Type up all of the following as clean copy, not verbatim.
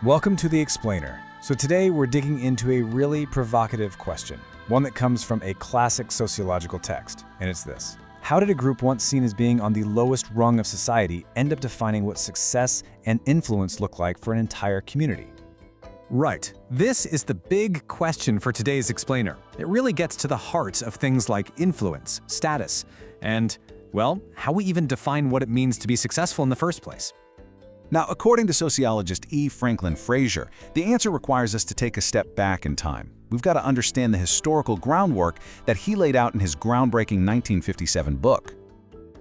Welcome to The Explainer. So today we're digging into a really provocative question, one that comes from a classic sociological text, and it's this. How did a group once seen as being on the lowest rung of society end up defining what success and influence look like for an entire community? Right. This is the big question for today's Explainer. It really gets to the heart of things like influence, status, and, well, how we even define what it means to be successful in the first place. Now, according to sociologist E. Frazier, the answer requires us to take a step back in time. We've got to understand the historical groundwork that he laid out in his groundbreaking 1957 book.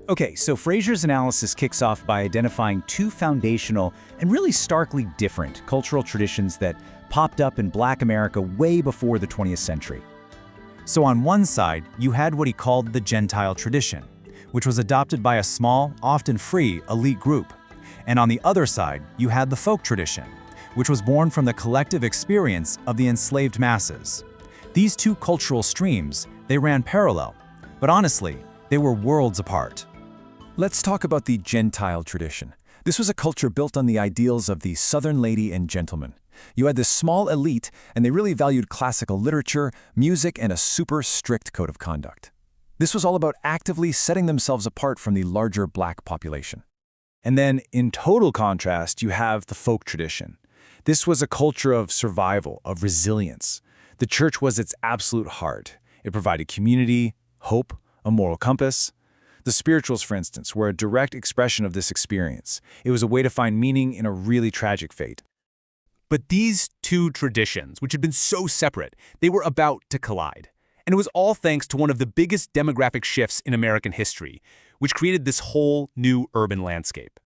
Okay, so Frazier's analysis kicks off by identifying two foundational and really starkly different cultural traditions that popped up in Black America way before the 20th century. So on one side, you had what he called the Gentile tradition, which was adopted by a small, often free, elite group. And on the other side, you had the folk tradition, which was born from the collective experience of the enslaved masses. These two cultural streams, they ran parallel, but honestly, they were worlds apart. Let's talk about the Gentile tradition. This was a culture built on the ideals of the Southern lady and gentleman. You had this small elite, and they really valued classical literature, music, and a super strict code of conduct. This was all about actively setting themselves apart from the larger Black population. And then, in total contrast, you have the folk tradition. This was a culture of survival, of resilience. The church was its absolute heart. It provided community, hope, a moral compass. The spirituals, for instance, were a direct expression of this experience. It was a way to find meaning in a really tragic fate. But these two traditions, which had been so separate, they were about to collide. And it was all thanks to one of the biggest demographic shifts in American history, which created this whole new urban landscape.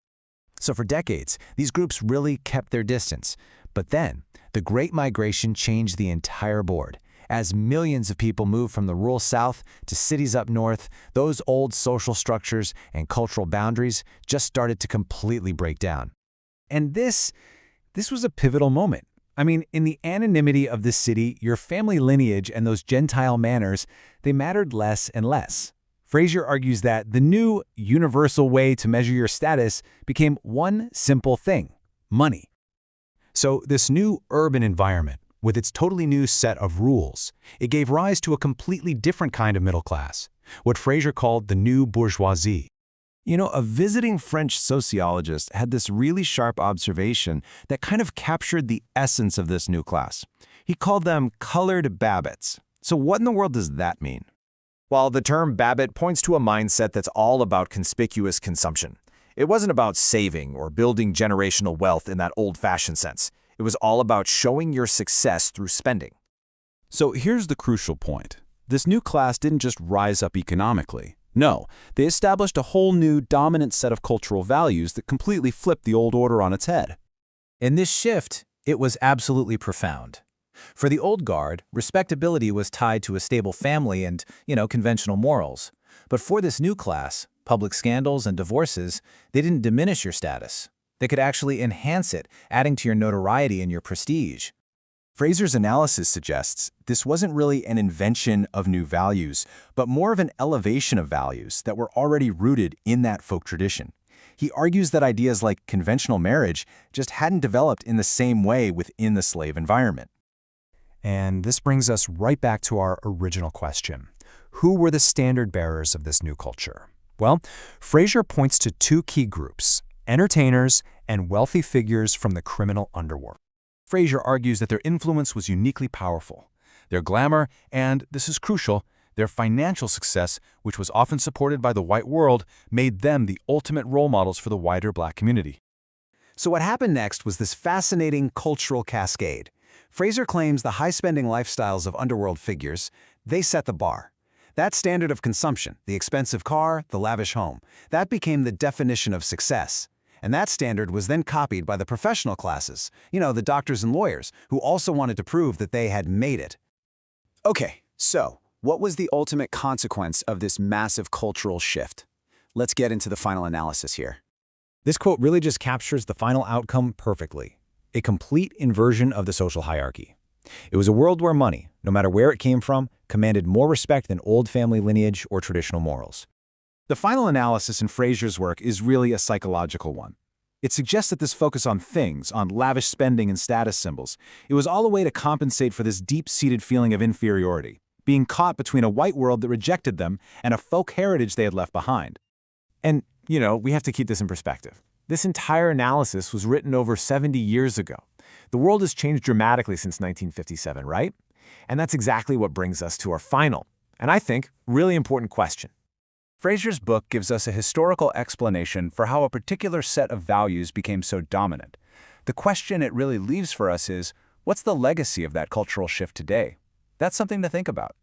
So for decades, these groups really kept their distance. But then, the Great Migration changed the entire board. As millions of people moved from the rural South to cities up north, those old social structures and cultural boundaries just started to completely break down. And this was a pivotal moment. I mean, in the anonymity of this city, your family lineage and those Gentile manners, they mattered less and less. Frazier argues that the new universal way to measure your status became one simple thing: money. So this new urban environment, with its totally new set of rules, it gave rise to a completely different kind of middle class, what Frazier called the new bourgeoisie. You know, a visiting French sociologist had this really sharp observation that kind of captured the essence of this new class. He called them colored Babbitts. So what in the world does that mean? Well, the term Babbitt points to a mindset that's all about conspicuous consumption. It wasn't about saving or building generational wealth in that old-fashioned sense. It was all about showing your success through spending. So here's the crucial point. This new class didn't just rise up economically. No, they established a whole new dominant set of cultural values that completely flipped the old order on its head. In this shift, it was absolutely profound. For the old guard, respectability was tied to a stable family and, conventional morals. But for this new class, public scandals and divorces, they didn't diminish your status. They could actually enhance it, adding to your notoriety and your prestige. Frazier's analysis suggests this wasn't really an invention of new values, but more of an elevation of values that were already rooted in that folk tradition. He argues that ideas like conventional marriage just hadn't developed in the same way within the slave environment. And this brings us right back to our original question. Who were the standard bearers of this new culture? Well, Frazier points to two key groups: entertainers and wealthy figures from the criminal underworld. Frazier argues that their influence was uniquely powerful. Their glamour and, this is crucial, their financial success, which was often supported by the white world, made them the ultimate role models for the wider Black community. So what happened next was this fascinating cultural cascade. Frazier claims the high-spending lifestyles of underworld figures, they set the bar. That standard of consumption, the expensive car, the lavish home, that became the definition of success. And that standard was then copied by the professional classes, the doctors and lawyers, who also wanted to prove that they had made it. Okay, so what was the ultimate consequence of this massive cultural shift? Let's get into the final analysis here. This quote really just captures the final outcome perfectly: a complete inversion of the social hierarchy. It was a world where money, no matter where it came from, commanded more respect than old family lineage or traditional morals. The final analysis in Frazier's work is really a psychological one. It suggests that this focus on things, on lavish spending and status symbols, it was all a way to compensate for this deep-seated feeling of inferiority, being caught between a white world that rejected them and a folk heritage they had left behind. And, we have to keep this in perspective. This entire analysis was written over 70 years ago. The world has changed dramatically since 1957, right? And that's exactly what brings us to our final, and I think, really important question. Frazier's book gives us a historical explanation for how a particular set of values became so dominant. The question it really leaves for us is, what's the legacy of that cultural shift today? That's something to think about.